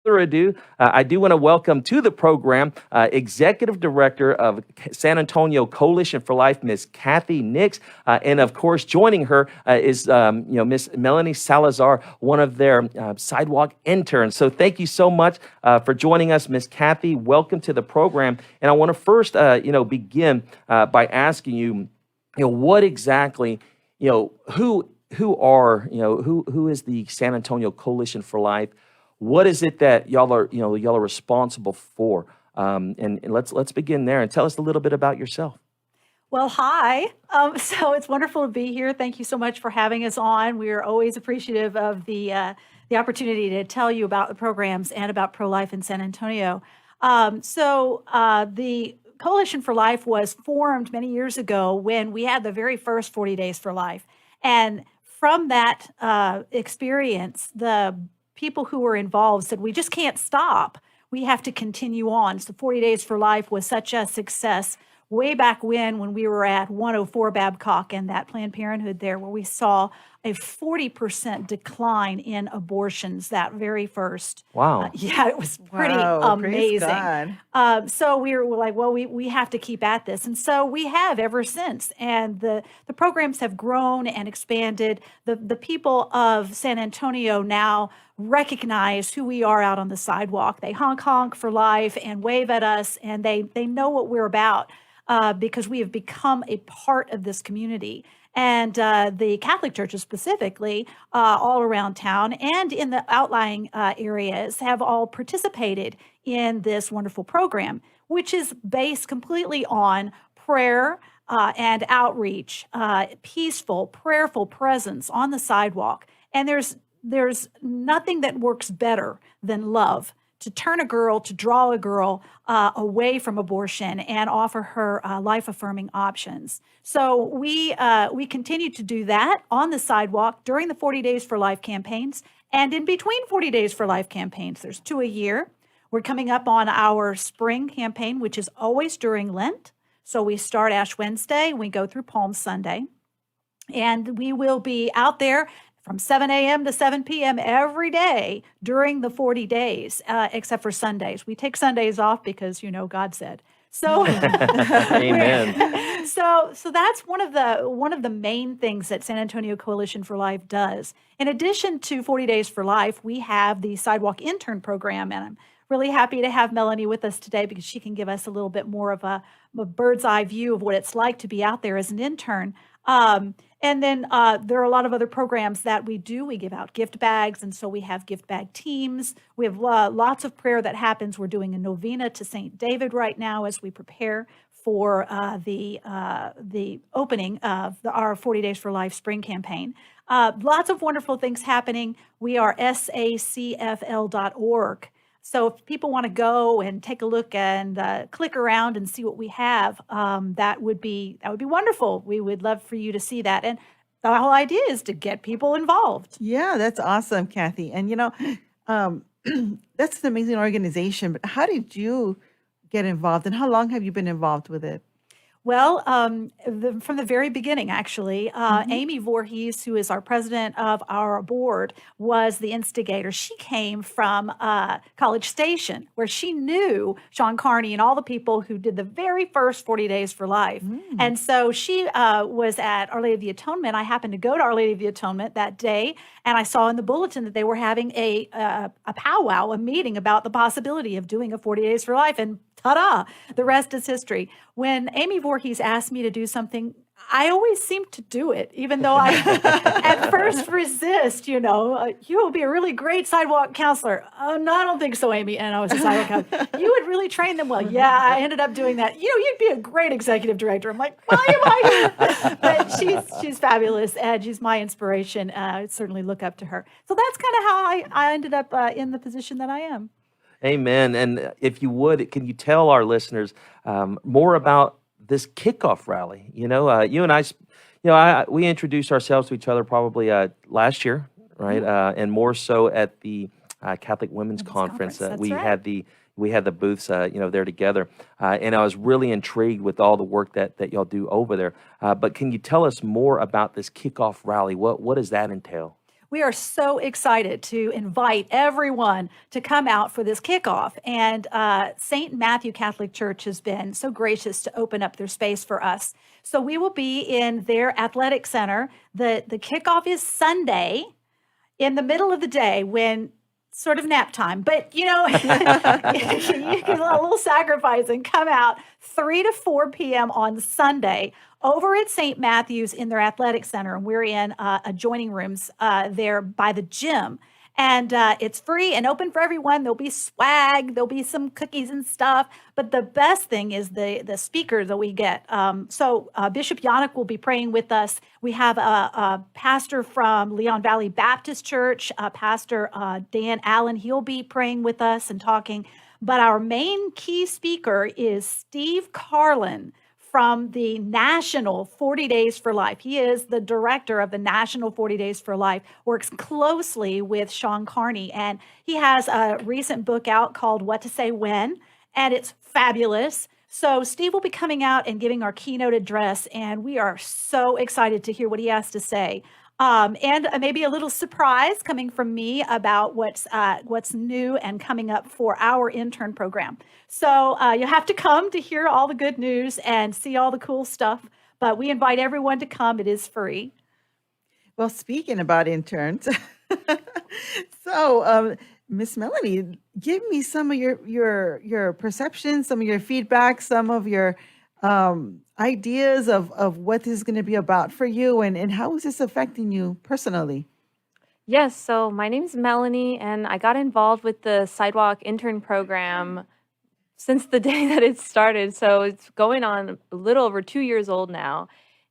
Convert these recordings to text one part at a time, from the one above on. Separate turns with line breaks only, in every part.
further ado, I do want to welcome to the program Executive Director of San Antonio Coalition for Life, Miss Cathy Nix, and of course, joining her is Miss Melanie Salazar, one of their sidewalk interns. So thank you so much for joining us, Miss Cathy. Welcome to the program, and I want to first, begin by asking you, what exactly, who is the San Antonio Coalition for Life? What is it that y'all are responsible for? And let's begin there and tell us a little bit about yourself.
Well, hi. So it's wonderful to be here. Thank you so much for having us on. We are always appreciative of the opportunity to tell you about the programs and about pro-life in San Antonio. The Coalition for Life was formed many years ago when we had the very first 40 Days for Life. And from that experience, the people who were involved said, we just can't stop. We have to continue on. So 40 Days for Life was such a success way back when we were at 104 Babcock and that Planned Parenthood there, where we saw a 40% decline in abortions that very first.
Wow.
It was pretty amazing. So we were like, well, we have to keep at this. And so we have ever since. And the programs have grown and expanded. The people of San Antonio now recognize who we are out on the sidewalk. They honk for life and wave at us, and they know what we're about because we have become a part of this community. And the Catholic churches specifically, all around town and in the outlying areas have all participated in this wonderful program, which is based completely on prayer and outreach, peaceful, prayerful presence on the sidewalk. And there's nothing that works better than love, to turn a girl, to draw a girl away from abortion and offer her life-affirming options. So we continue to do that on the sidewalk during the 40 Days for Life campaigns. And in between 40 Days for Life campaigns, there's 2 a year. We're coming up on our spring campaign, which is always during Lent. So we start Ash Wednesday, we go through Palm Sunday. And we will be out there from 7 a.m. to 7 p.m. every day during the 40 days, except for Sundays. We take Sundays off because, God said. So,
Amen.
So that's one of the main things that San Antonio Coalition for Life does. In addition to 40 Days for Life, we have the Sidewalk Intern Program, and I'm really happy to have Melanie with us today because she can give us a little bit more of a bird's eye view of what it's like to be out there as an intern. And then there are a lot of other programs that we do. We give out gift bags, and so we have gift bag teams. We have lots of prayer that happens. We're doing a novena to St. David right now as we prepare for the opening of our 40 Days for Life spring campaign. Lots of wonderful things happening. We are sacfl.org. So if people want to go and take a look and click around and see what we have, that would be wonderful. We would love for you to see that. And the whole idea is to get people involved.
Yeah, that's awesome, Cathy. And that's an amazing organization. But how did you get involved, and how long have you been involved with it?
Well, from the very beginning, actually, Amy Voorhees, who is our president of our board, was the instigator. She came from College Station, where she knew Sean Carney and all the people who did the very first 40 Days for Life. And so she was at Our Lady of the Atonement. I happened to go to Our Lady of the Atonement that day, and I saw in the bulletin that they were having a powwow, a meeting about the possibility of doing a 40 Days for Life. And ta-da, the rest is history. When Amy Voorhees asked me to do something, I always seem to do it, even though I at first resist, you will be a really great sidewalk counselor. Oh, no, I don't think so, Amy. And I was a sidewalk counselor. You would really train them well. Yeah, I ended up doing that. You'd be a great executive director. I'm like, why am I here? But she's fabulous, and she's my inspiration. I certainly look up to her. So that's kind of how I ended up in the position that I am.
Amen. And if you would, can you tell our listeners more about this kickoff rally? You and I, we introduced ourselves to each other probably last year, right? And more so at the Catholic Women's Conference. We had the booths, there together. And I was really intrigued with all the work that y'all do over there. But can you tell us more about this kickoff rally? What does that entail?
we are so excited to invite everyone to come out for this kickoff. And St. Matthew Catholic Church has been so gracious to open up their space for us. So we will be in their athletic center. The kickoff is Sunday in the middle of the day when sort of nap time, but you know, you can a little sacrifice and come out 3 to 4 p.m. on Sunday over at St. Matthew's in their athletic center. And we're in adjoining rooms there by the gym. And it's free and open for everyone. There'll be swag, there'll be some cookies and stuff. But the best thing is the speakers that we get. So Bishop Yannick will be praying with us. We have a pastor from Leon Valley Baptist Church, Pastor Dan Allen. He'll be praying with us and talking. But our main key speaker is Steve Carlin from the National 40 Days for Life. He is the director of the National 40 Days for Life, works closely with Sean Carney, and he has a recent book out called What to Say When, and it's fabulous. So Steve will be coming out and giving our keynote address, and we are so excited to hear what he has to say. And maybe a little surprise coming from me about what's new and coming up for our intern program. So you'll have to come to hear all the good news and see all the cool stuff. But we invite everyone to come. It is free.
Well, speaking about interns, so Miss Melanie, give me some of your perceptions, some of your feedback, some of your ideas of what this is going to be about for you, and how is this affecting you personally?
Yes, so my name is Melanie, and I got involved with the Sidewalk Intern Program since the day that it started. So it's going on a little over 2 years old now.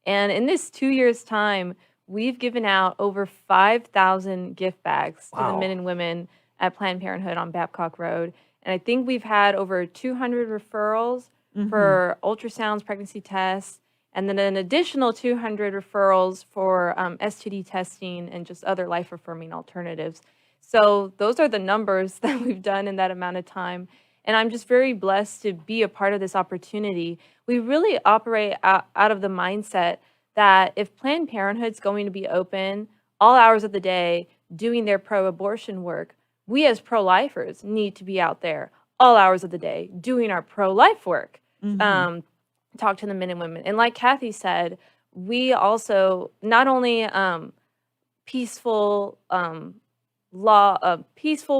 And in this 2 years' time, we've given out over 5,000 gift bags to the men and women at Planned Parenthood on Babcock Road. And I think we've had over 200 referrals for ultrasounds, pregnancy tests, and then an additional 200 referrals for STD testing and just other life-affirming alternatives. So those are the numbers that we've done in that amount of time. And I'm just very blessed to be a part of this opportunity. We really operate out of the mindset that if Planned Parenthood's going to be open all hours of the day doing their pro-abortion work, we as pro-lifers need to be out there all hours of the day doing our pro-life work. Talk to the men and women. And like Cathy said, we also not only peaceful,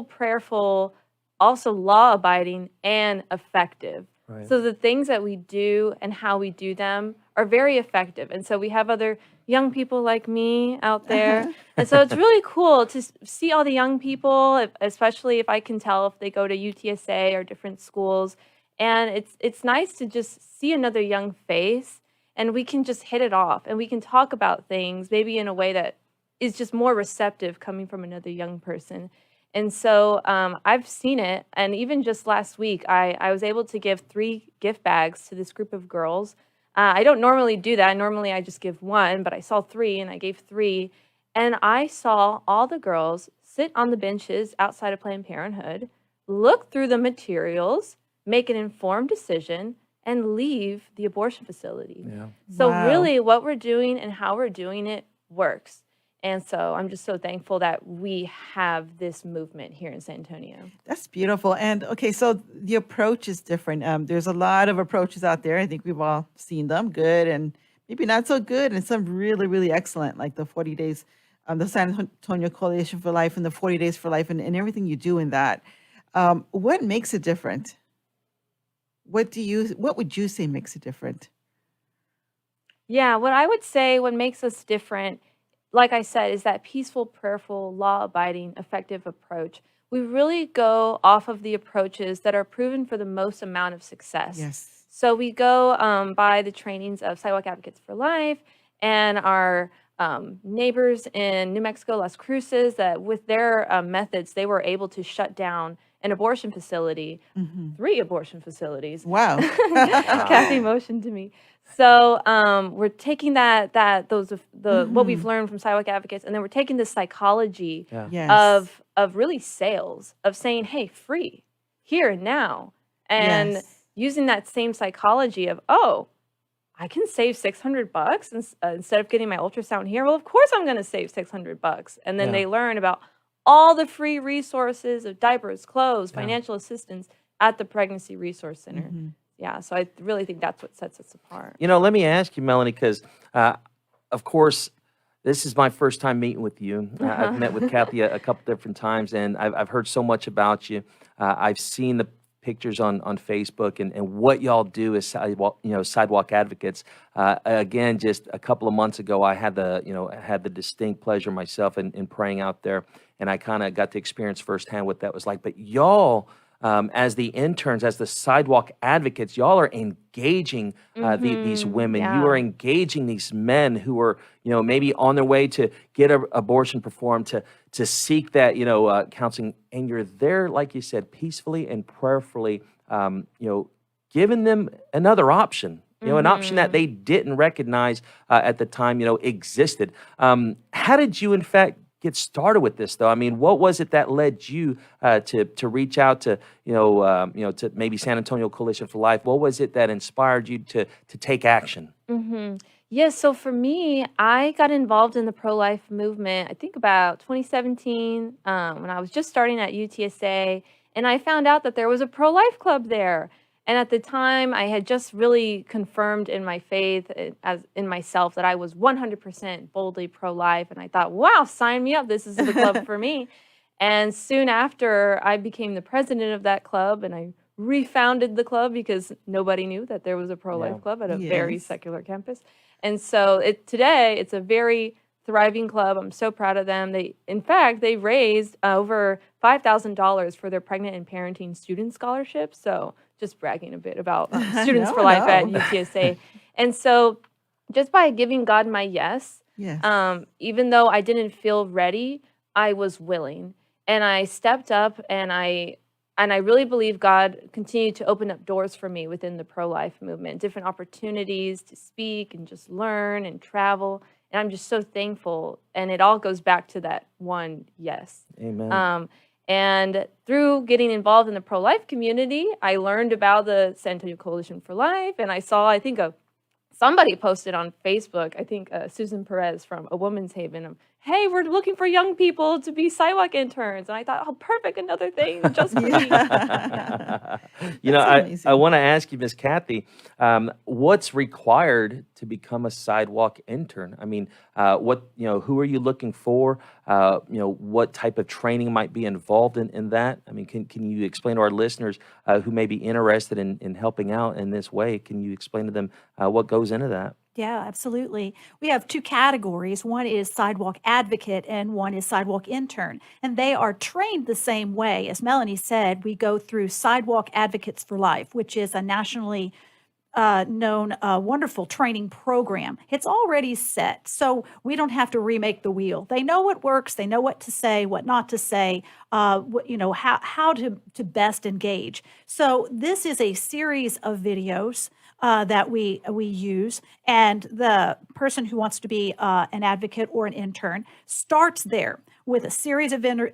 prayerful, also law-abiding and effective. Right. So the things that we do and how we do them are very effective. And so we have other young people like me out there. And so it's really cool to see all the young people, especially if I can tell if they go to UTSA or different schools. And it's nice to just see another young face, and we can just hit it off, and we can talk about things maybe in a way that is just more receptive coming from another young person. And so I've seen it, and even just last week, I was able to give 3 gift bags to this group of girls. I don't normally do that. Normally I just give 1, but I saw 3, and I gave 3. And I saw all the girls sit on the benches outside of Planned Parenthood, look through the materials, make an informed decision, and leave the abortion facility. Yeah. So really what we're doing and how we're doing it works. And so I'm just so thankful that we have this movement here in San Antonio.
That's beautiful. And okay, so the approach is different. There's a lot of approaches out there. I think we've all seen them, good and maybe not so good, and some really, really excellent, like the 40 days, the San Antonio Coalition for Life and the 40 Days for Life and everything you do in that. What makes it different? What would you say makes it different?
Yeah, what I would say what makes us different, like I said, is that peaceful, prayerful, law-abiding, effective approach. We really go off of the approaches that are proven for the most amount of success. Yes. So we go by the trainings of Sidewalk Advocates for Life and our neighbors in New Mexico, Las Cruces, that with their methods, they were able to shut down an abortion facility, 3 abortion facilities. Wow. Cathy motioned to me. So we're taking what we've learned from Sidewalk Advocates, and then we're taking the psychology of really sales, of saying, hey, free, here and now, and using that same psychology of, oh, I can save $600 instead of getting my ultrasound here. Well, of course I'm going to save $600. And then they learn about all the free resources of diapers, clothes, financial assistance at the Pregnancy Resource Center. Yeah, so I really think that's what sets us apart.
Let me ask you, Melanie, because of course, this is my first time meeting with you. I've met with Cathy a couple different times, and I've heard so much about you. I've seen the pictures on Facebook and what y'all do as sidewalk advocates. Again, just a couple of months ago, I had the distinct pleasure myself in praying out there, and I kind of got to experience firsthand what that was like. But y'all, as the interns, as the sidewalk advocates, y'all are engaging these women. You are engaging these men who are, maybe on their way to get an abortion performed, to seek that, counseling. And you're there, like you said, peacefully and prayerfully, giving them another option. An option that they didn't recognize at the time, existed. How did you, in fact, get started with this, though? I mean, what was it that led you to reach out to, to maybe San Antonio Coalition for Life? What was it that inspired you to take action?
Yes, so for me, I got involved in the pro-life movement, I think about 2017, when I was just starting at UTSA, and I found out that there was a pro-life club there. And at the time, I had just really confirmed in my faith, as in myself, that I was 100% boldly pro-life. And I thought, wow, sign me up. This is the club for me. And soon after, I became the president of that club, and I refounded the club because nobody knew that there was a pro-life club at a very secular campus. And so today, it's a very thriving club. I'm so proud of them. In fact, they raised over $5,000 for their pregnant and parenting student scholarships. So just bragging a bit about Students for Life at UTSA. And so just by giving God my yes, even though I didn't feel ready, I was willing. And I stepped up, and I really believe God continued to open up doors for me within the pro-life movement, different opportunities to speak and just learn and travel. And I'm just so thankful. And it all goes back to that one yes.
Amen.
And through getting involved in the pro-life community, I learned about the San Antonio Coalition for Life. And I saw, I think, somebody posted on Facebook, I think Susan Perez from A Woman's Haven, hey, we're looking for young people to be sidewalk interns. And I thought, oh, perfect, another thing just for me.
I want to ask you, Miss Cathy, what's required to become a sidewalk intern? I mean, who are you looking for? What type of training might be involved in that? I mean, can you explain to our listeners who may be interested in helping out in this way? Can you explain to them what goes into that?
Yeah, absolutely. We have two categories. One is sidewalk advocate and one is sidewalk intern. And they are trained the same way. As Melanie said, we go through Sidewalk Advocates for Life, which is a nationally known wonderful training program. It's already set, so we don't have to remake the wheel. They know what works. They know what to say, what not to say, how to best engage. So this is a series of videos that we use, and the person who wants to be an advocate or an intern starts there with a series of videos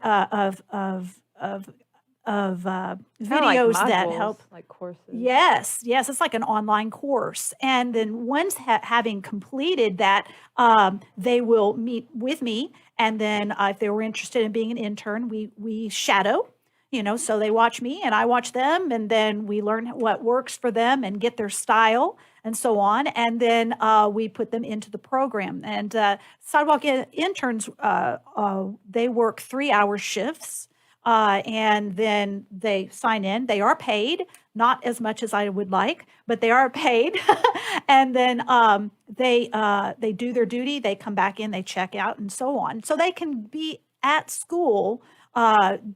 like
that
modules,
help.
like courses.
Yes, it's like an online course. And then once having completed that, they will meet with me. And then if they were interested in being an intern, we shadow. So they watch me and I watch them, and then we learn what works for them and get their style and so on. And then we put them into the program. And sidewalk interns, they work 3-hour shifts. And then they sign in. They are paid, not as much as I would like, but they are paid. And then they do their duty. They come back in, they check out, and so on. So they can be at school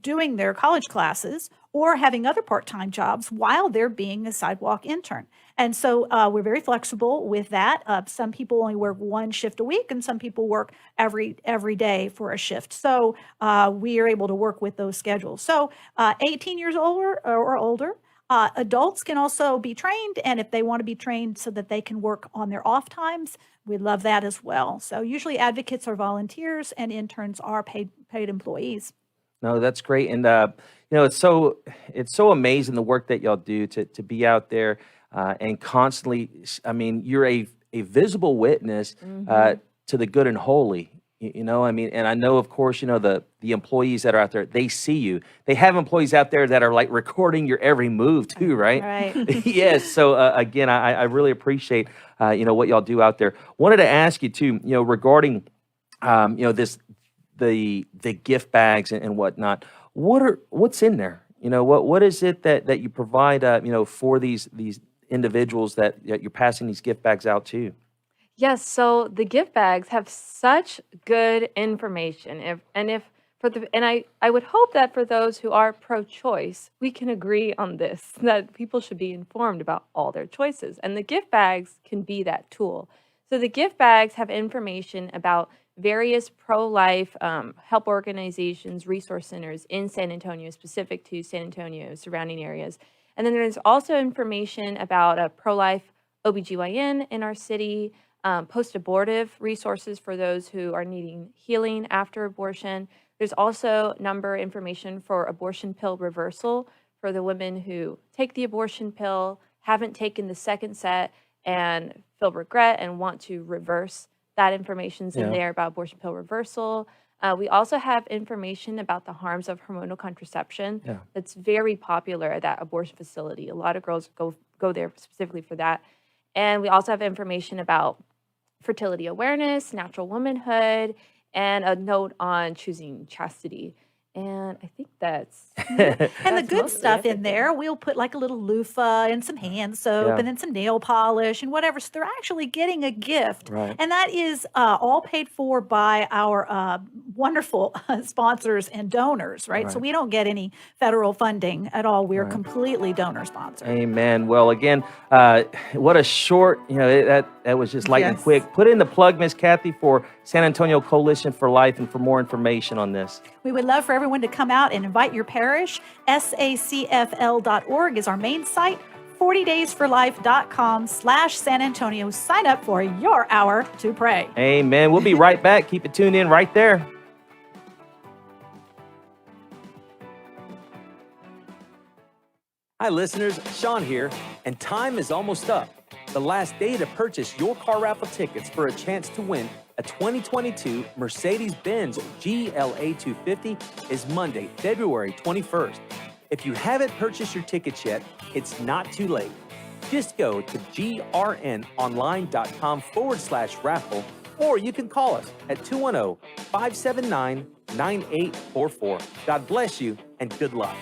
doing their college classes or having other part-time jobs while they're being a sidewalk intern. And so we're very flexible with that. Some people only work one shift a week, and some people work every day for a shift. So we are able to work with those schedules. So 18 years older or older, adults can also be trained, and if they want to be trained so that they can work on their off times, we love that as well. So usually advocates are volunteers, and interns are paid employees.
No, that's great. And, it's so amazing the work that y'all do to be out there and constantly, I mean, you're a visible witness to the good and holy. You know, I mean, and I know, of course, you know, the employees that are out there, they see you. They have employees out there that are like recording your every move too, right?
Right.
Yes. So again, I really appreciate, you know, what y'all do out there. Wanted to ask you too, you know, regarding, you know, the gift bags and whatnot. What's in there? You know, what is it that you provide, you know, for these individuals that you're passing these gift bags out to?
Yes, so the gift bags have such good information. I would hope that for those who are pro-choice, we can agree on this, that people should be informed about all their choices. And the gift bags can be that tool. So the gift bags have information about various pro-life help organizations, resource centers in San Antonio, specific to San Antonio, surrounding areas. And then there's also information about a pro-life OBGYN in our city, post-abortive resources for those who are needing healing after abortion. There's also number information for abortion pill reversal for the women who take the abortion pill, haven't taken the second set, and feel regret and want to reverse. That information's in there about abortion pill reversal. We also have information about the harms of hormonal contraception. That's very popular at that abortion facility. A lot of girls go there specifically for that. And we also have information about fertility awareness, natural womanhood, and a note on choosing chastity. And I think that's
And the good stuff in there, we'll put like a little loofah and some hand soap and then some nail polish and whatever. So they're actually getting a gift.
Right.
And that is all paid for by our wonderful sponsors and donors, right? So we don't get any federal funding at all. We're completely donor sponsored.
Amen. Well, again, what a short, you know, that was just lightning quick. Put in the plug, Miss Cathy, for San Antonio Coalition for Life and for more information on this.
We would love for everyone to come out and invite your parish. sacfl.org is our main site. 40daysforlife.com/San Antonio. Sign up for your hour to pray.
Amen. We'll be right back. Keep it tuned in right there.
Hi, listeners. Sean here, and time is almost up. The last day to purchase your car raffle tickets for a chance to win a 2022 Mercedes-Benz GLA 250 is Monday, February 21st. If you haven't purchased your tickets yet, it's not too late. Just go to grnonline.com/raffle, or you can call us at 210-579-9844. God bless you and good luck.